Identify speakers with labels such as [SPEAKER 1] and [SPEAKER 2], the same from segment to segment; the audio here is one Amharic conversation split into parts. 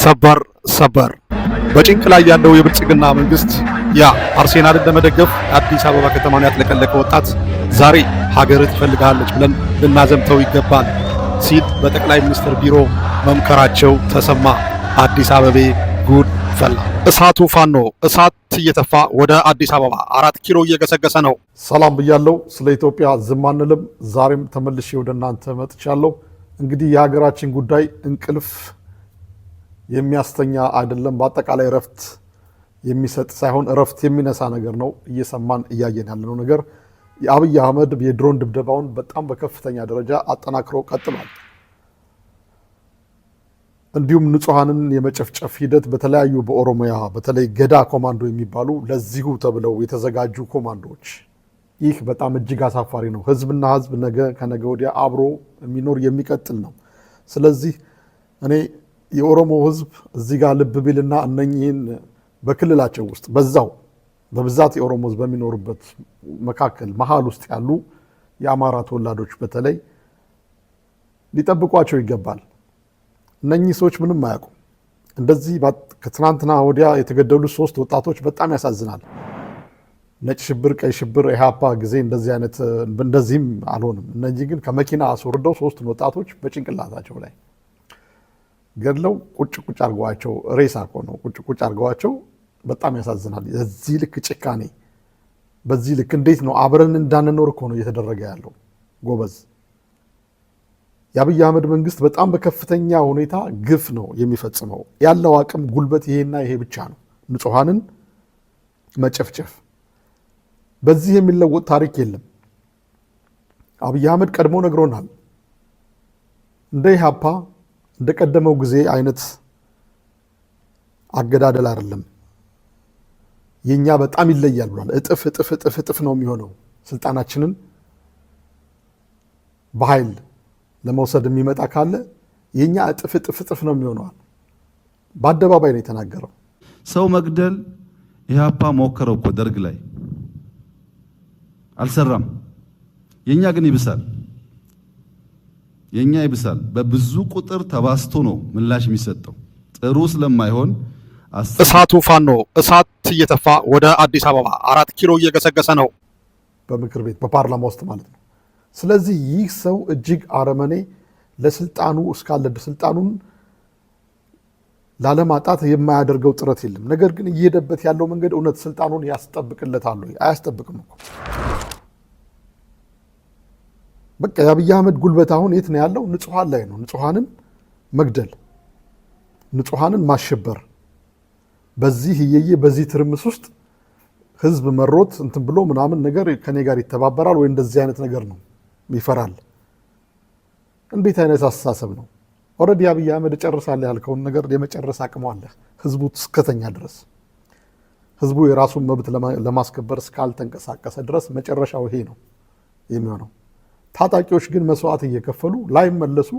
[SPEAKER 1] ሰበር በጭንቅ ላይ ያለው የብልጽግና መንግስት ያ አርሴናልን ለመደገፍ አዲስ አበባ ከተማን ያጥለቀለቀ ወጣት ዛሬ ሀገር ትፈልጋለች ብለን ልናዘምተው ይገባል ሲል በጠቅላይ ሚኒስትር ቢሮ መምከራቸው ተሰማ። አዲስ አበቤ ጉድ ፈላ። እሳቱ ፋኖ እሳት እየተፋ ወደ አዲስ አበባ 4 ኪሎ እየገሰገሰ ነው። ሰላም ብያለው። ስለ ኢትዮጵያ ዝም አንልም። ዛሬም ተመልሼ ወደ እናንተ መጥቻለሁ። እንግዲህ የሀገራችን ጉዳይ እንቅልፍ የሚያስተኛ አይደለም። በአጠቃላይ እረፍት የሚሰጥ ሳይሆን እረፍት የሚነሳ ነገር ነው እየሰማን እያየን ያለነው ነገር። የአብይ አህመድ የድሮን ድብደባውን በጣም በከፍተኛ ደረጃ አጠናክሮ ቀጥሏል። እንዲሁም ንጹሃንን የመጨፍጨፍ ሂደት በተለያዩ በኦሮሚያ በተለይ ገዳ ኮማንዶ የሚባሉ ለዚሁ ተብለው የተዘጋጁ ኮማንዶዎች፣ ይህ በጣም እጅግ አሳፋሪ ነው። ህዝብና ህዝብ ነገ ከነገ ወዲያ አብሮ የሚኖር የሚቀጥል ነው። ስለዚህ እኔ የኦሮሞ ህዝብ እዚህ ጋር ልብ ቢልና እነኚህን በክልላቸው ውስጥ በዛው በብዛት የኦሮሞ ህዝብ በሚኖርበት መካከል መሃል ውስጥ ያሉ የአማራ ተወላዶች በተለይ ሊጠብቋቸው ይገባል። እነኚህ ሰዎች ምንም አያውቁም። እንደዚህ ከትናንትና ወዲያ የተገደሉ 3 ወጣቶች በጣም ያሳዝናል። ነጭ ሽብር፣ ቀይ ሽብር፣ ኢህአፓ ጊዜ እንደዚህም አልሆንም። እነዚህ ግን ከመኪና አስወርደው 3 ወጣቶች በጭንቅላታቸው ላይ ገድለው ቁጭ አርገዋቸው፣ ሬሳ እኮ ነው ቁጭ አርገዋቸው። በጣም ያሳዝናል። የዚህ ልክ ጭካኔ፣ በዚህ ልክ እንዴት ነው አብረን እንዳንኖር እኮ ነው እየተደረገ ያለው ጎበዝ። የአብይ አህመድ መንግስት በጣም በከፍተኛ ሁኔታ ግፍ ነው የሚፈጽመው። ያለው አቅም ጉልበት ይሄና ይሄ ብቻ ነው፣ ንጹሃንን መጨፍጨፍ። በዚህ የሚለወጥ ታሪክ የለም። አብይ አህመድ ቀድሞ ነግሮናል። እንደ ኢህአፓ እንደቀደመው ጊዜ አይነት አገዳደል አይደለም፣ የኛ በጣም ይለያል ብሏል። እጥፍ ነው የሚሆነው። ስልጣናችንን በኃይል ለመውሰድ የሚመጣ ካለ የኛ እጥፍ ነው የሚሆነው። በአደባባይ ነው የተናገረው።
[SPEAKER 2] ሰው መግደል ኢህአፓ ሞከረው እኮ ደርግ ላይ አልሰራም። የኛ ግን ይብሳል። የኛ ይብሳል። በብዙ ቁጥር ተባስቶ ነው ምላሽ የሚሰጠው። ጥሩ ስለማይሆን
[SPEAKER 1] እሳቱ ፋኖ እሳት እየተፋ ወደ አዲስ አበባ 4 ኪሎ እየገሰገሰ ነው። በምክር ቤት በፓርላማ ውስጥ ማለት ነው። ስለዚህ ይህ ሰው እጅግ አረመኔ፣ ለስልጣኑ እስካለ ስልጣኑን ላለማጣት የማያደርገው ጥረት የለም። ነገር ግን እየሄደበት ያለው መንገድ እውነት ስልጣኑን ያስጠብቅለታል ወይ? አያስጠብቅም እኮ። በቃ የአብይ አህመድ ጉልበት አሁን የት ነው ያለው? ንጹሃን ላይ ነው። ንጹሃንን መግደል፣ ንጹሃንን ማሸበር። በዚህ እየየ በዚህ ትርምስ ውስጥ ህዝብ መሮት እንትን ብሎ ምናምን ነገር ከኔ ጋር ይተባበራል ወይ? እንደዚህ አይነት ነገር ነው ይፈራል። እንዴት አይነት አስተሳሰብ ነው? ኦልሬዲ አብይ አህመድ ጨርሳለሁ ያልከውን ነገር የመጨረስ አቅሙ አለ። ህዝቡ እስከተኛ ድረስ፣ ህዝቡ የራሱን መብት ለማስከበር እስካልተንቀሳቀሰ ድረስ መጨረሻው ይሄ ነው የሚሆነው። ታጣቂዎች ግን መስዋዕት እየከፈሉ ላይመለሱ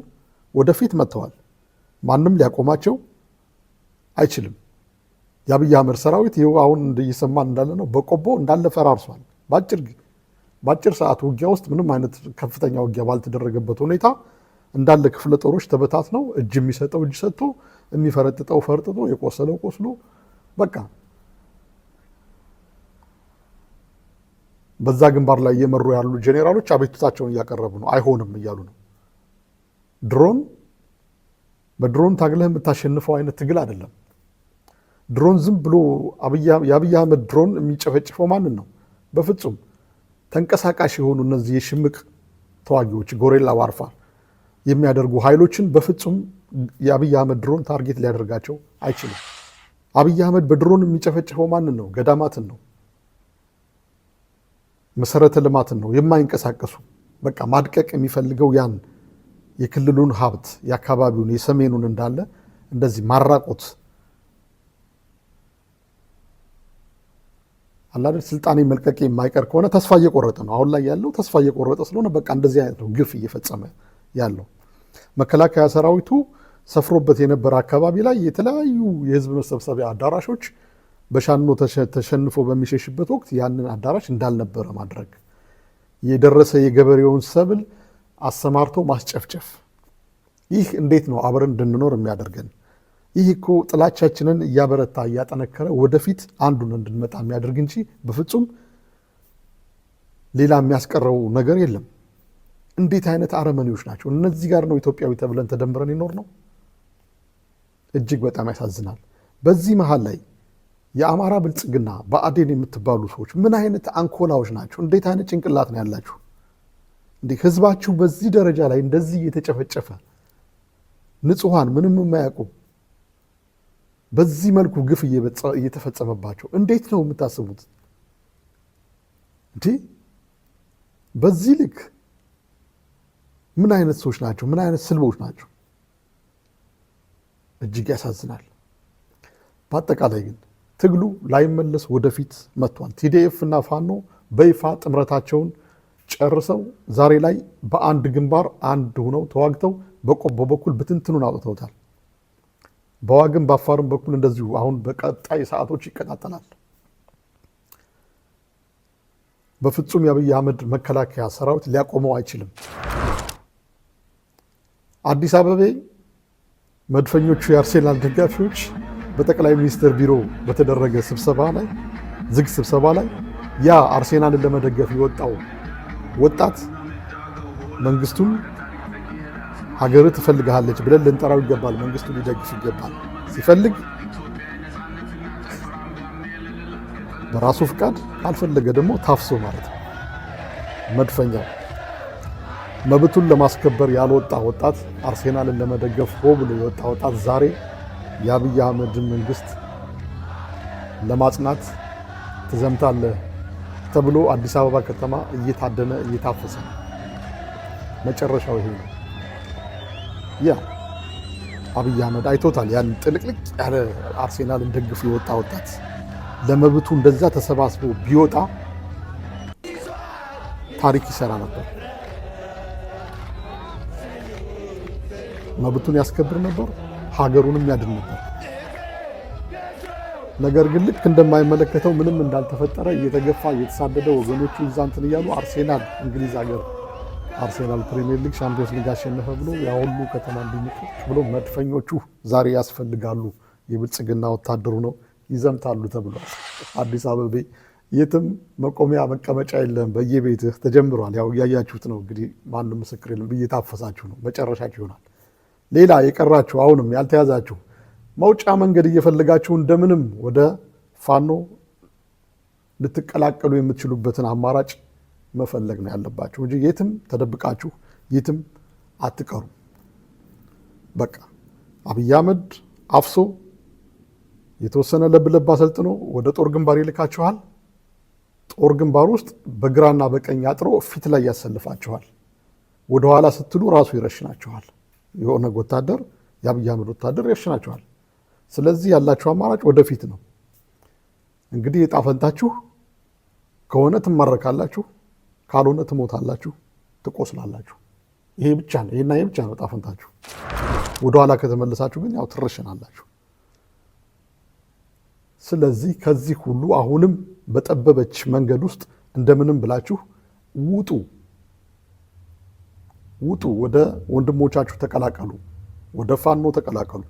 [SPEAKER 1] ወደፊት መጥተዋል። ማንም ሊያቆማቸው አይችልም። የአብይ አህመድ ሰራዊት ይኸው አሁን እየሰማን እንዳለ ነው። በቆቦ እንዳለ ፈራርሷል። በአጭር ሰዓት ውጊያ ውስጥ ምንም አይነት ከፍተኛ ውጊያ ባልተደረገበት ሁኔታ እንዳለ ክፍለ ጦሮች ተበታትነው እጅ የሚሰጠው እጅ ሰጥቶ፣ የሚፈረጥጠው ፈርጥጦ፣ የቆሰለው ቆስሎ በቃ በዛ ግንባር ላይ እየመሩ ያሉ ጄኔራሎች አቤቱታቸውን እያቀረቡ ነው። አይሆንም እያሉ ነው። በድሮን ታግለህ የምታሸንፈው አይነት ትግል አይደለም። ድሮን ዝም ብሎ የአብይ አህመድ ድሮን የሚጨፈጭፈው ማንን ነው? በፍጹም ተንቀሳቃሽ የሆኑ እነዚህ የሽምቅ ተዋጊዎች ጎሬላ ዋርፋር የሚያደርጉ ኃይሎችን በፍጹም የአብይ አህመድ ድሮን ታርጌት ሊያደርጋቸው አይችልም። አብይ አህመድ በድሮን የሚጨፈጭፈው ማንን ነው? ገዳማትን ነው፣ መሰረተ ልማትን ነው፣ የማይንቀሳቀሱ በቃ ማድቀቅ የሚፈልገው ያን የክልሉን ሀብት የአካባቢውን የሰሜኑን እንዳለ እንደዚህ ማራቆት አላደል። ስልጣኔ መልቀቅ የማይቀር ከሆነ ተስፋ እየቆረጠ ነው። አሁን ላይ ያለው ተስፋ እየቆረጠ ስለሆነ በቃ እንደዚህ አይነት ነው ግፍ እየፈጸመ ያለው። መከላከያ ሰራዊቱ ሰፍሮበት የነበረ አካባቢ ላይ የተለያዩ የህዝብ መሰብሰቢያ አዳራሾች በሻኖ ተሸንፎ በሚሸሽበት ወቅት ያንን አዳራሽ እንዳልነበረ ማድረግ፣ የደረሰ የገበሬውን ሰብል አሰማርቶ ማስጨፍጨፍ። ይህ እንዴት ነው አብረን እንድንኖር የሚያደርገን? ይህ እኮ ጥላቻችንን እያበረታ እያጠነከረ ወደፊት አንዱን እንድንመጣ የሚያደርግ እንጂ በፍጹም ሌላ የሚያስቀረው ነገር የለም። እንዴት አይነት አረመኔዎች ናቸው! እነዚህ ጋር ነው ኢትዮጵያዊ ተብለን ተደምረን ይኖር ነው። እጅግ በጣም ያሳዝናል። በዚህ መሀል ላይ የአማራ ብልጽግና ብአዴን የምትባሉ ሰዎች ምን አይነት አንኮላዎች ናቸው? እንዴት አይነት ጭንቅላት ነው ያላችሁ? እንዲህ ህዝባችሁ በዚህ ደረጃ ላይ እንደዚህ እየተጨፈጨፈ ንጹሐን ምንም የማያውቁ በዚህ መልኩ ግፍ እየተፈጸመባቸው እንዴት ነው የምታስቡት? እንዲህ በዚህ ልክ ምን አይነት ሰዎች ናቸው? ምን አይነት ስልቦች ናቸው? እጅግ ያሳዝናል። በአጠቃላይ ግን ትግሉ ላይመለስ ወደፊት መጥቷል። ቲዲኤፍ እና ፋኖ በይፋ ጥምረታቸውን ጨርሰው ዛሬ ላይ በአንድ ግንባር አንድ ሆነው ተዋግተው በቆቦ በኩል ብትንትኑን አውጥተውታል። በዋግም በአፋርም በኩል እንደዚሁ አሁን በቀጣይ ሰዓቶች ይቀጣጠላል። በፍጹም የአብይ አህመድ መከላከያ ሰራዊት ሊያቆመው አይችልም። አዲስ አበባ መድፈኞቹ የአርሴናል ደጋፊዎች በጠቅላይ ሚኒስትር ቢሮ በተደረገ ስብሰባ ላይ ዝግ ስብሰባ ላይ ያ አርሴናልን ለመደገፍ የወጣው ወጣት መንግስቱን ሀገር ትፈልግሃለች ብለን ልንጠራው ይገባል። መንግስቱን ሊደግፍ ይገባል። ሲፈልግ በራሱ ፍቃድ፣ ካልፈለገ ደግሞ ታፍሶ ማለት ነው። መድፈኛው መብቱን ለማስከበር ያልወጣ ወጣት፣ አርሴናልን ለመደገፍ ሆ ብሎ የወጣ ወጣት ዛሬ የአብይ አህመድን መንግስት ለማጽናት ትዘምታለህ ተብሎ አዲስ አበባ ከተማ እየታደነ እየታፈሰ ነው። መጨረሻው ይሄ ነው። ያ አብይ አህመድ አይቶታል። ያን ጥልቅልቅ ያለ አርሴናልን ደግፎ የወጣ ወጣት ለመብቱ እንደዛ ተሰባስቦ ቢወጣ ታሪክ ይሰራ ነበር። መብቱን ያስከብር ነበር፣ ሀገሩንም ያድን ነበር። ነገር ግን ልክ እንደማይመለከተው ምንም እንዳልተፈጠረ እየተገፋ እየተሳደደ ወገኖቹ እዛ እንትን እያሉ አርሴናል እንግሊዝ ሀገር አርሴናል ፕሪሚየር ሊግ ሻምፒዮንስ ሊግ አሸነፈ ብሎ ያ ሁሉ ከተማ እንዲንቅ ብሎ መድፈኞቹ ዛሬ ያስፈልጋሉ። የብልጽግና ወታደሩ ነው ይዘምታሉ ተብሏል። አዲስ አበባ የትም መቆሚያ መቀመጫ የለም፣ በየቤትህ ተጀምሯል። ያው እያያችሁት ነው እንግዲህ፣ ማንም ምስክር የለም። እየታፈሳችሁ ነው፣ መጨረሻችሁ ይሆናል። ሌላ የቀራችሁ አሁንም ያልተያዛችሁ መውጫ መንገድ እየፈለጋችሁ እንደምንም ወደ ፋኖ ልትቀላቀሉ የምትችሉበትን አማራጭ መፈለግ ነው ያለባችሁ እንጂ የትም ተደብቃችሁ የትም አትቀሩ። በቃ አብይ አህመድ አፍሶ የተወሰነ ለብለብ አሰልጥኖ ወደ ጦር ግንባር ይልካችኋል። ጦር ግንባር ውስጥ በግራና በቀኝ አጥሮ ፊት ላይ ያሰልፋችኋል። ወደኋላ ስትሉ ራሱ ይረሽናችኋል። የሆነ ወታደር የአብይ አህመድ ወታደር ይረሽናችኋል። ስለዚህ ያላችሁ አማራጭ ወደፊት ነው። እንግዲህ ዕጣ ፈንታችሁ ከሆነ ትማረካላችሁ፣ ካልሆነ ትሞታላችሁ፣ ትቆስላላችሁ። ይሄ ብቻ ነው፣ ይሄና ይሄ ብቻ ነው ዕጣ ፈንታችሁ። ወደኋላ ከተመለሳችሁ ግን ያው ትረሽናላችሁ። ስለዚህ ከዚህ ሁሉ አሁንም በጠበበች መንገድ ውስጥ እንደምንም ብላችሁ ውጡ፣ ወደ ወንድሞቻችሁ ተቀላቀሉ፣ ወደ ፋኖ ተቀላቀሉ።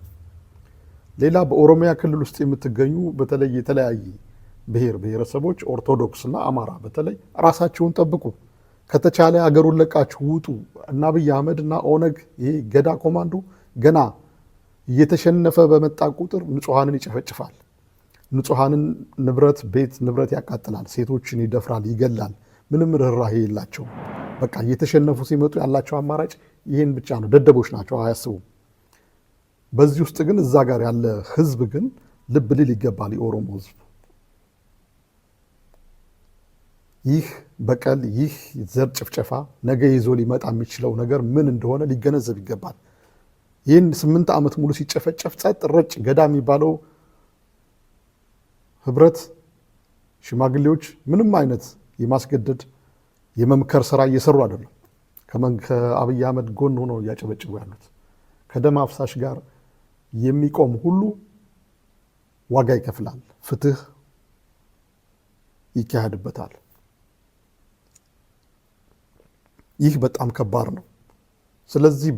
[SPEAKER 1] ሌላ በኦሮሚያ ክልል ውስጥ የምትገኙ በተለይ የተለያየ ብሔር ብሔረሰቦች ኦርቶዶክስ እና አማራ በተለይ ራሳችሁን ጠብቁ። ከተቻለ ሀገሩን ለቃችሁ ውጡ። እና አብይ አህመድ እና ኦነግ ይሄ ገዳ ኮማንዶ ገና እየተሸነፈ በመጣ ቁጥር ንጹሐንን ይጨፈጭፋል። ንጹሐንን ንብረት ቤት ንብረት ያቃጥላል፣ ሴቶችን ይደፍራል፣ ይገላል። ምንም ርኅራኄ የላቸው። በቃ እየተሸነፉ ሲመጡ ያላቸው አማራጭ ይሄን ብቻ ነው። ደደቦች ናቸው፣ አያስቡም። በዚህ ውስጥ ግን እዛ ጋር ያለ ህዝብ ግን ልብ ሊል ይገባል። የኦሮሞ ህዝብ ይህ በቀል ይህ ዘር ጭፍጨፋ ነገ ይዞ ሊመጣ የሚችለው ነገር ምን እንደሆነ ሊገነዘብ ይገባል። ይህን 8 ዓመት ሙሉ ሲጨፈጨፍ ጸጥ ረጭ ገዳ የሚባለው ህብረት ሽማግሌዎች ምንም አይነት የማስገደድ የመምከር ስራ እየሰሩ አይደለም። ከአብይ አህመድ ጎን ሆነው እያጨበጭቡ ያሉት ከደም አፍሳሽ ጋር የሚቆም ሁሉ ዋጋ ይከፍላል፣ ፍትህ ይካሄድበታል። ይህ በጣም ከባድ ነው። ስለዚህ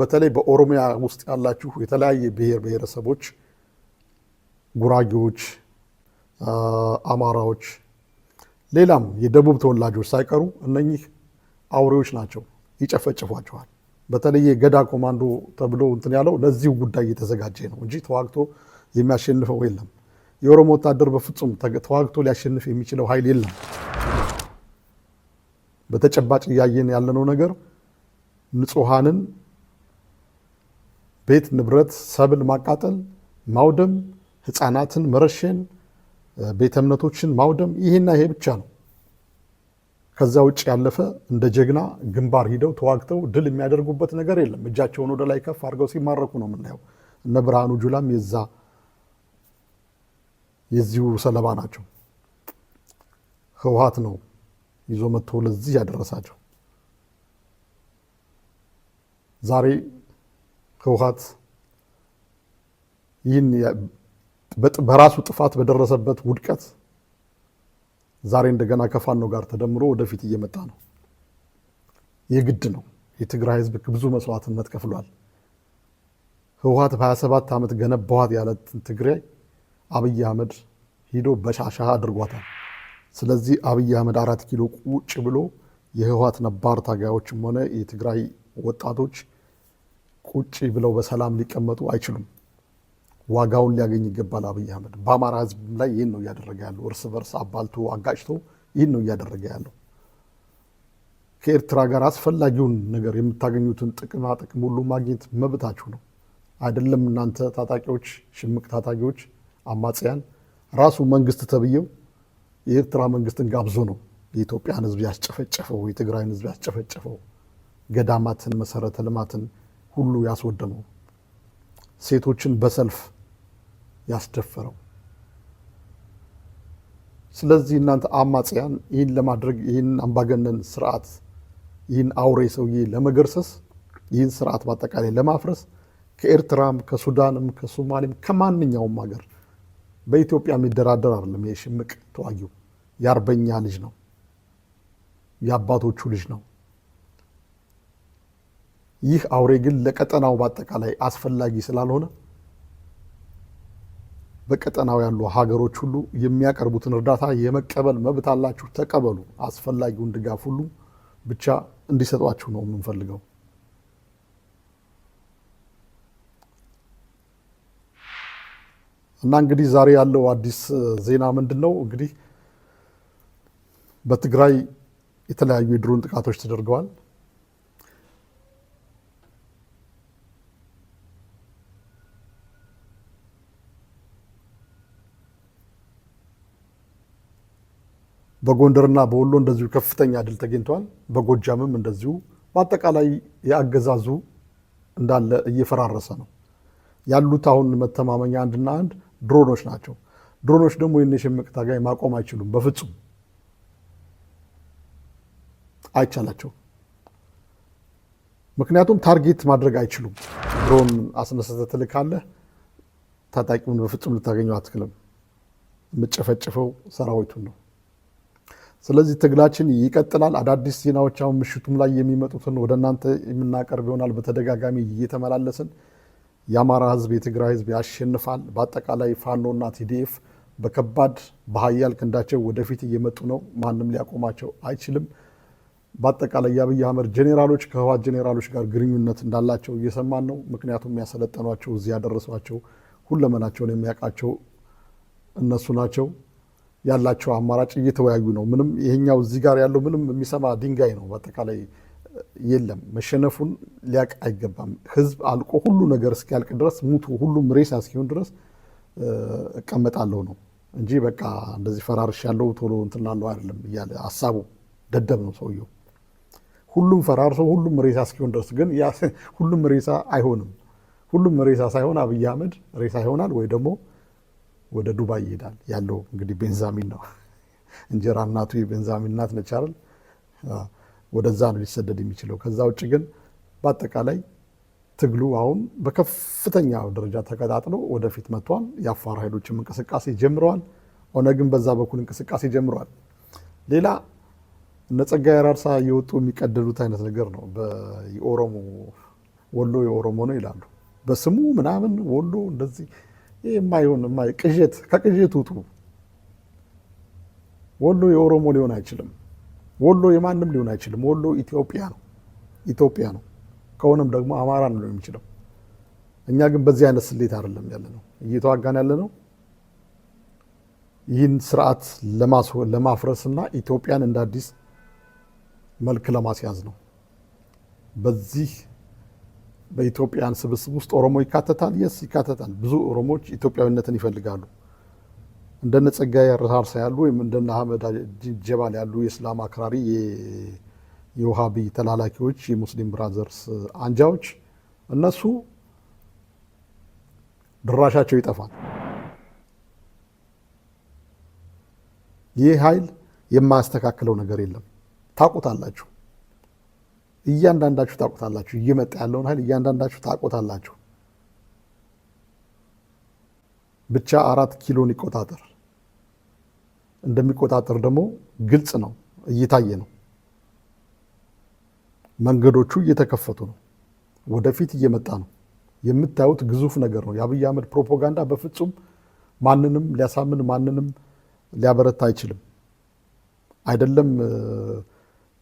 [SPEAKER 1] በተለይ በኦሮሚያ ውስጥ ያላችሁ የተለያየ ብሔር ብሔረሰቦች፣ ጉራጌዎች፣ አማራዎች፣ ሌላም የደቡብ ተወላጆች ሳይቀሩ እነኚህ አውሬዎች ናቸው፣ ይጨፈጭፏቸዋል። በተለይ ገዳ ኮማንዶ ተብሎ እንትን ያለው ለዚሁ ጉዳይ እየተዘጋጀ ነው እንጂ ተዋግቶ የሚያሸንፈው የለም። የኦሮሞ ወታደር በፍጹም ተዋግቶ ሊያሸንፍ የሚችለው ኃይል የለም። በተጨባጭ እያየን ያለነው ነገር ንጹሐንን ቤት ንብረት፣ ሰብል ማቃጠል፣ ማውደም፣ ህፃናትን መረሸን፣ ቤተ እምነቶችን ማውደም፣ ይሄና ይሄ ብቻ ነው። ከዛ ውጭ ያለፈ እንደ ጀግና ግንባር ሂደው ተዋግተው ድል የሚያደርጉበት ነገር የለም። እጃቸውን ወደ ላይ ከፍ አድርገው ሲማረኩ ነው የምናየው። እነ ብርሃኑ ጁላም የዚሁ ሰለባ ናቸው። ህወሓት ነው ይዞ መጥቶ ለዚህ ያደረሳቸው። ዛሬ ህወሓት ይህን በራሱ ጥፋት በደረሰበት ውድቀት ዛሬ እንደገና ከፋኖ ጋር ተደምሮ ወደፊት እየመጣ ነው። የግድ ነው። የትግራይ ህዝብ ብዙ መስዋዕትነት ከፍሏል። ህወሓት በ27 ዓመት ገነባኋት ያለትን ትግራይ አብይ አህመድ ሂዶ በሻሻ አድርጓታል። ስለዚህ አብይ አህመድ 4 ኪሎ ቁጭ ብሎ የህወሓት ነባር ታጋዮችም ሆነ የትግራይ ወጣቶች ቁጭ ብለው በሰላም ሊቀመጡ አይችሉም። ዋጋውን ሊያገኝ ይገባል። አብይ አህመድ በአማራ ህዝብ ላይ ይህን ነው እያደረገ ያለው። እርስ በርስ አባልቶ አጋጭቶ ይህን ነው እያደረገ ያለው። ከኤርትራ ጋር አስፈላጊውን ነገር የምታገኙትን ጥቅማ ጥቅም ሁሉ ማግኘት መብታችሁ ነው። አይደለም እናንተ ታጣቂዎች፣ ሽምቅ ታጣቂዎች፣ አማጽያን፣ ራሱ መንግስት ተብዬው የኤርትራ መንግስትን ጋብዞ ነው የኢትዮጵያን ህዝብ ያስጨፈጨፈው፣ የትግራይን ህዝብ ያስጨፈጨፈው፣ ገዳማትን፣ መሰረተ ልማትን ሁሉ ያስወደመው፣ ሴቶችን በሰልፍ ያስደፈረው። ስለዚህ እናንተ አማጽያን ይህን ለማድረግ ይህን አምባገነን ስርዓት ይህን አውሬ ሰውዬ ለመገርሰስ ይህን ስርዓት በአጠቃላይ ለማፍረስ ከኤርትራም ከሱዳንም ከሶማሌም ከማንኛውም ሀገር በኢትዮጵያ የሚደራደር አይደለም። የሽምቅ ተዋጊው የአርበኛ ልጅ ነው፣ የአባቶቹ ልጅ ነው። ይህ አውሬ ግን ለቀጠናው በአጠቃላይ አስፈላጊ ስላልሆነ በቀጠናው ያሉ ሀገሮች ሁሉ የሚያቀርቡትን እርዳታ የመቀበል መብት አላችሁ፣ ተቀበሉ። አስፈላጊውን ድጋፍ ሁሉ ብቻ እንዲሰጧችሁ ነው የምንፈልገው። እና እንግዲህ ዛሬ ያለው አዲስ ዜና ምንድን ነው? እንግዲህ በትግራይ የተለያዩ የድሮን ጥቃቶች ተደርገዋል። በጎንደርና በወሎ እንደዚሁ ከፍተኛ ድል ተገኝቷል። በጎጃምም እንደዚሁ። በአጠቃላይ የአገዛዙ እንዳለ እየፈራረሰ ነው ያሉት። አሁን መተማመኛ አንድና አንድ ድሮኖች ናቸው። ድሮኖች ደግሞ ይህን የሽምቅ ታጋይ ማቆም አይችሉም። በፍጹም አይቻላቸውም። ምክንያቱም ታርጌት ማድረግ አይችሉም። ድሮን አስነስተህ ትልካለህ፣ ታጣቂውን በፍጹም ልታገኘው አትችልም። የምጨፈጭፈው ሰራዊቱን ነው። ስለዚህ ትግላችን ይቀጥላል። አዳዲስ ዜናዎች አሁን ምሽቱም ላይ የሚመጡትን ወደ እናንተ የምናቀርብ ይሆናል። በተደጋጋሚ እየተመላለስን የአማራ ህዝብ የትግራይ ህዝብ ያሸንፋል። በአጠቃላይ ፋኖና ቲዲኤፍ በከባድ በሀያል ክንዳቸው ወደፊት እየመጡ ነው። ማንም ሊያቆማቸው አይችልም። በአጠቃላይ የአብይ አህመድ ጄኔራሎች ከህወሓት ጄኔራሎች ጋር ግንኙነት እንዳላቸው እየሰማን ነው። ምክንያቱም ያሰለጠኗቸው እዚህ ያደረሷቸው ሁለመናቸውን የሚያውቃቸው እነሱ ናቸው። ያላቸው አማራጭ እየተወያዩ ነው። ምንም ይሄኛው እዚህ ጋር ያለው ምንም የሚሰማ ድንጋይ ነው። በአጠቃላይ የለም። መሸነፉን ሊያቅ አይገባም። ህዝብ አልቆ ሁሉ ነገር እስኪያልቅ ድረስ ሙቱ ሁሉም ሬሳ እስኪሆን ድረስ እቀመጣለሁ ነው እንጂ በቃ እንደዚህ ፈራርሽ ያለው ቶሎ እንትን ላለው አይደለም እያለ ሀሳቡ ደደብ ነው ሰውየው። ሁሉም ፈራርሶ ሁሉም ሬሳ እስኪሆን ድረስ ግን ሁሉም ሬሳ አይሆንም። ሁሉም ሬሳ ሳይሆን አብይ አህመድ ሬሳ ይሆናል ወይ ደግሞ ወደ ዱባይ ይሄዳል። ያለው እንግዲህ ቤንዛሚን ነው። እንጀራ እናቱ የቤንዛሚን እናት ነች አይደል? ወደዛ ነው ሊሰደድ የሚችለው። ከዛ ውጭ ግን በአጠቃላይ ትግሉ አሁን በከፍተኛ ደረጃ ተቀጣጥሎ ወደፊት መጥቷል። የአፋር ኃይሎችም እንቅስቃሴ ጀምረዋል። ኦነግም በዛ በኩል እንቅስቃሴ ጀምረዋል። ሌላ እነ ጸጋዬ አራርሳ እየወጡ የሚቀደዱት አይነት ነገር ነው። በኦሮሞ ወሎ የኦሮሞ ነው ይላሉ በስሙ ምናምን ወሎ እንደዚህ። ይህ የማይሆን ቅዠት፣ ከቅዠት ውጡ። ወሎ የኦሮሞ ሊሆን አይችልም። ወሎ የማንም ሊሆን አይችልም። ወሎ ኢትዮጵያ ነው፣ ኢትዮጵያ ነው። ከሆነም ደግሞ አማራ ነው የሚችለው። እኛ ግን በዚህ አይነት ስሌት አይደለም ያለ ነው እየተዋጋን ያለ ነው። ይህን ስርዓት ለማፍረስና ኢትዮጵያን እንደ አዲስ መልክ ለማስያዝ ነው። በዚህ በኢትዮጵያን ስብስብ ውስጥ ኦሮሞ ይካተታል። የስ ይካተታል። ብዙ ኦሮሞዎች ኢትዮጵያዊነትን ይፈልጋሉ። እንደነ ጸጋዬ አራርሳ ያሉ ወይም እንደነ አህመድ ጀባል ያሉ የእስላም አክራሪ የውሃቢ ተላላኪዎች፣ የሙስሊም ብራዘርስ አንጃዎች እነሱ ድራሻቸው ይጠፋል። ይህ ኃይል የማያስተካክለው ነገር የለም። ታውቁታላችሁ፣ እያንዳንዳችሁ ታውቁታላችሁ። እየመጣ ያለውን ኃይል እያንዳንዳችሁ ታውቁታላችሁ። ብቻ 4 ኪሎን ይቆጣጠር። እንደሚቆጣጠር ደግሞ ግልጽ ነው፣ እየታየ ነው። መንገዶቹ እየተከፈቱ ነው። ወደፊት እየመጣ ነው። የምታዩት ግዙፍ ነገር ነው። የአብይ አህመድ ፕሮፓጋንዳ በፍጹም ማንንም ሊያሳምን ማንንም ሊያበረታ አይችልም። አይደለም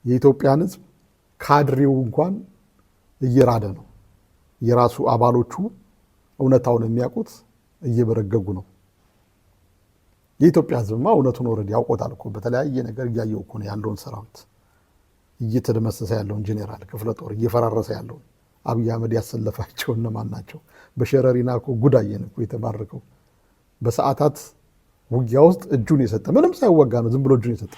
[SPEAKER 1] የኢትዮጵያን ሕዝብ ካድሬው እንኳን እየራደ ነው። የራሱ አባሎቹ እውነታውን የሚያውቁት እየበረገጉ ነው። የኢትዮጵያ ሕዝብማ እውነቱን ወረድ ያውቆታል እኮ። በተለያየ ነገር እያየው እኮ ነው ያለውን ሰራዊት እየተደመሰሰ ያለውን ጄኔራል ክፍለ ጦር እየፈራረሰ ያለውን አብይ አህመድ ያሰለፋቸው እነማን ናቸው? በሸረሪና እኮ ጉዳየን እኮ የተባረከው በሰዓታት ውጊያ ውስጥ እጁን የሰጠ ምንም ሳይወጋ ነው፣ ዝም ብሎ እጁን የሰጠ።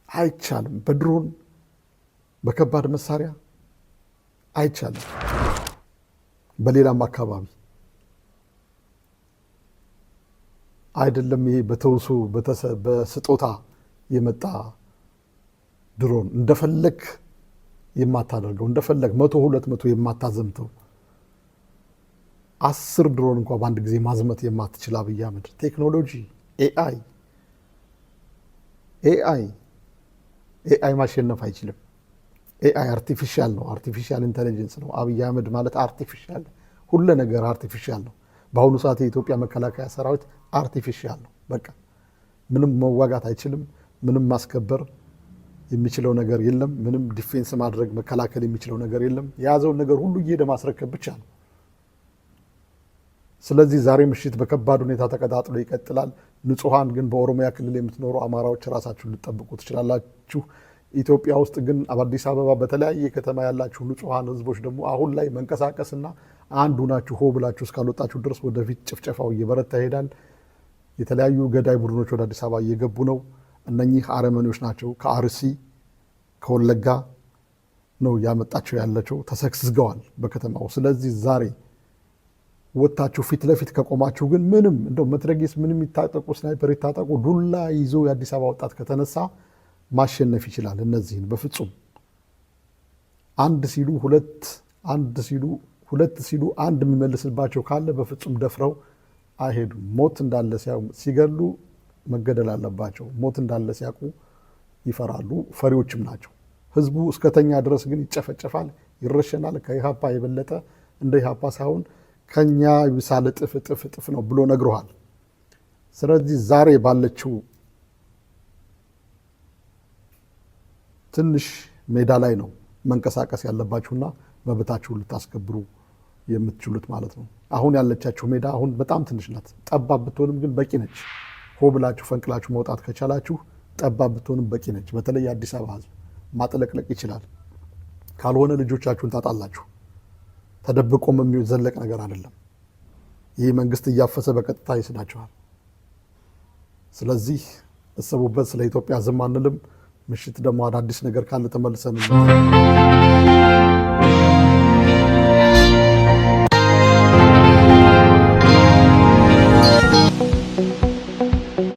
[SPEAKER 1] አይቻልም። በድሮን በከባድ መሳሪያ አይቻልም። በሌላም አካባቢ አይደለም። ይሄ በተውሶ በስጦታ የመጣ ድሮን እንደፈለግ የማታደርገው እንደፈለግ 100-200 የማታዘምተው 10 ድሮን እንኳ በአንድ ጊዜ ማዝመት የማትችል አብይ አህመድ ቴክኖሎጂ ኤአይ ማሸነፍ አይችልም። ኤአይ አርቲፊሻል ነው። አርቲፊሻል ኢንቴሊጀንስ ነው። አብይ አህመድ ማለት አርቲፊሻል፣ ሁሉ ነገር አርቲፊሻል ነው። በአሁኑ ሰዓት የኢትዮጵያ መከላከያ ሰራዊት አርቲፊሻል ነው። በቃ ምንም መዋጋት አይችልም። ምንም ማስከበር የሚችለው ነገር የለም። ምንም ዲፌንስ ማድረግ መከላከል የሚችለው ነገር የለም። የያዘውን ነገር ሁሉ እየሄደ ማስረከብ ብቻ ነው። ስለዚህ ዛሬ ምሽት በከባድ ሁኔታ ተቀጣጥሎ ይቀጥላል። ንጹሐን ግን በኦሮሚያ ክልል የምትኖሩ አማራዎች ራሳችሁን ልጠብቁ ትችላላችሁ። ኢትዮጵያ ውስጥ ግን በአዲስ አበባ በተለያየ ከተማ ያላችሁ ንጹሐን ህዝቦች ደግሞ አሁን ላይ መንቀሳቀስና አንዱ ናችሁ ሆ ብላችሁ እስካልወጣችሁ ድረስ ወደፊት ጭፍጨፋው እየበረታ ይሄዳል። የተለያዩ ገዳይ ቡድኖች ወደ አዲስ አበባ እየገቡ ነው። እነኚህ አረመኔዎች ናቸው። ከአርሲ ከወለጋ ነው ያመጣቸው ያላቸው፣ ተሰግስገዋል በከተማው። ስለዚህ ዛሬ ወጣችሁ ፊት ለፊት ከቆማችሁ ግን ምንም እንደው መትረጊስ ምንም ይታጠቁ ስናይፐር ይታጠቁ ዱላ ይዞ የአዲስ አበባ ወጣት ከተነሳ ማሸነፍ ይችላል። እነዚህን በፍጹም አንድ ሲሉ ሁለት ሲሉ አንድ የሚመልስባቸው ካለ በፍጹም ደፍረው አይሄዱም። ሞት እንዳለ ሲገሉ መገደል አለባቸው። ሞት እንዳለ ሲያውቁ ይፈራሉ። ፈሪዎችም ናቸው። ህዝቡ እስከተኛ ድረስ ግን ይጨፈጨፋል፣ ይረሸናል። ከኢሃፓ የበለጠ እንደ ኢሃፓ ሳይሆን ከኛ ይብሳል እጥፍ ነው ብሎ ነግሮሃል። ስለዚህ ዛሬ ባለችው ትንሽ ሜዳ ላይ ነው መንቀሳቀስ ያለባችሁና መብታችሁን ልታስከብሩ የምትችሉት ማለት ነው። አሁን ያለቻችሁ ሜዳ አሁን በጣም ትንሽ ናት። ጠባብ ብትሆንም ግን በቂ ነች። ሆ ብላችሁ ፈንቅላችሁ መውጣት ከቻላችሁ ጠባብ ብትሆንም በቂ ነች። በተለይ የአዲስ አበባ ህዝብ ማጥለቅለቅ ይችላል። ካልሆነ ልጆቻችሁን ታጣላችሁ። ተደብቆም የሚዘለቅ ነገር አይደለም። ይህ መንግስት እያፈሰ በቀጥታ ይስዳችኋል። ስለዚህ እሰቡበት። ስለ ኢትዮጵያ ዝም አንልም። ምሽት ደግሞ አዳዲስ ነገር ካለ ተመልሰን